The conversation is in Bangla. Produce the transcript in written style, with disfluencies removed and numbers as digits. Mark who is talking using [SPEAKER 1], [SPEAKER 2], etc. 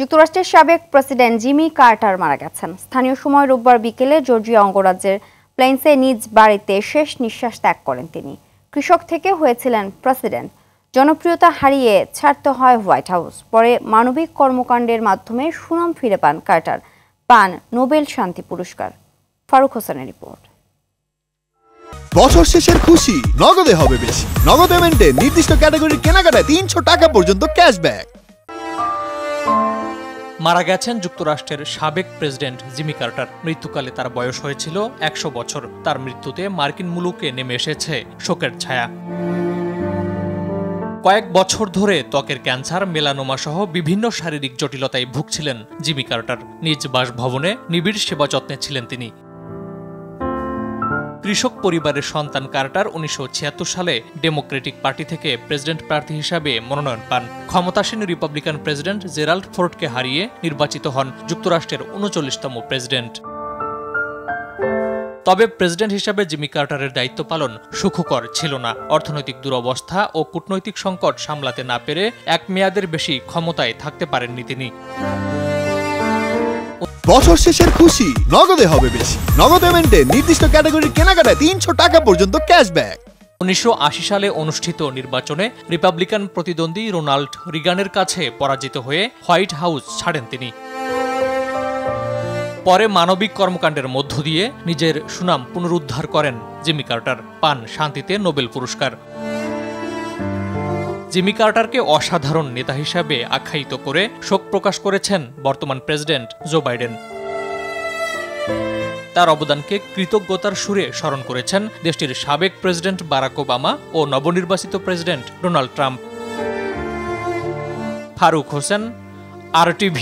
[SPEAKER 1] যুক্তরাষ্ট্রের সাবেক প্রেসিডেন্ট জিমি কার্টার মারা গেছেন। স্থানীয় সময় রোববার বিকেলে জর্জিয়া অঙ্গরাজ্যের প্লেন্সে নিজ বাড়িতে শেষ নিঃশ্বাস ত্যাগ করেন তিনি। কৃষক থেকে হয়েছিলেন প্রেসিডেন্ট। জনপ্রিয়তা হারিয়ে ছাড়তে হয় হোয়াইট হাউস। পরে মানবিক কর্মকাণ্ডের মাধ্যমে সুনাম ফিরে পান কার্টার, পান নোবেল শান্তি পুরস্কার। ফারুক হোসেনের রিপোর্ট।
[SPEAKER 2] বছর শেষের খুশি নগদে হবে বেশি। নগদ পেমেন্টে নির্দিষ্ট ক্যাটাগরির কেনাকাটায় ৩০০ টাকা পর্যন্ত ক্যাশব্যাক।
[SPEAKER 3] মারা গেছেন যুক্তরাষ্ট্রের সাবেক প্রেসিডেন্ট জিমি কার্টার। মৃত্যুকালে তার বয়স হয়েছিল ১০০ বছর। তার মৃত্যুতে মার্কিন মুলুকে নেমে এসেছে শোকের ছায়া। কয়েক বছর ধরে ত্বকের ক্যান্সার, মেলানোমা সহ বিভিন্ন শারীরিক জটিলতায় ভুগছিলেন জিমি কার্টার। নিজ বাসভবনে নিবিড় সেবা যত্নে ছিলেন তিনি। কৃষক পরিবারের সন্তান কার্টার ১৯৭৬ সালে ডেমোক্রেটিক পার্টি থেকে প্রেসিডেন্ট প্রার্থী হিসাবে মনোনয়ন পান। ক্ষমতাসীন রিপাবলিকান প্রেসিডেন্ট জেরাল্ড ফোর্ডকে হারিয়ে নির্বাচিত হন যুক্তরাষ্ট্রের ৩৯তম প্রেসিডেন্ট। তবে প্রেসিডেন্ট হিসাবে জিমি কার্টারের দায়িত্ব পালন সুখকর ছিল না। অর্থনৈতিক দুরবস্থা ও কূটনৈতিক সংকট সামলাতে না পেরে এক মেয়াদের বেশি ক্ষমতায় থাকতে পারেননি তিনি।
[SPEAKER 2] বছর শেষের খুশি নগদে হবে বেশি। নগদ পেমেন্টে নির্দিষ্ট ক্যাটাগরির কেনাকাটায় ৩০০ টাকা পর্যন্ত ক্যাশব্যাক।
[SPEAKER 3] ১৯৮০ সালে অনুষ্ঠিত নির্বাচনে রিপাবলিকান প্রতিদ্বন্দ্বী রোনাল্ড রিগানের কাছে পরাজিত হয়ে হোয়াইট হাউস ছাড়েন তিনি। পরে মানবিক কর্মকাণ্ডের মধ্য দিয়ে নিজের সুনাম পুনরুদ্ধার করেন জিমি কার্টার, পান শান্তিতে নোবেল পুরস্কার। জিমি কার্টারকে অসাধারণ নেতা হিসাবে আখ্যায়িত করে শোক প্রকাশ করেছেন বর্তমান প্রেসিডেন্ট জো বাইডেন। তার অবদানকে কৃতজ্ঞতার সুরে স্মরণ করেছেন দেশটির সাবেক প্রেসিডেন্ট বারাক ওবামা ও নবনির্বাচিত president Donald Trump. Faruk Hossain, RTV।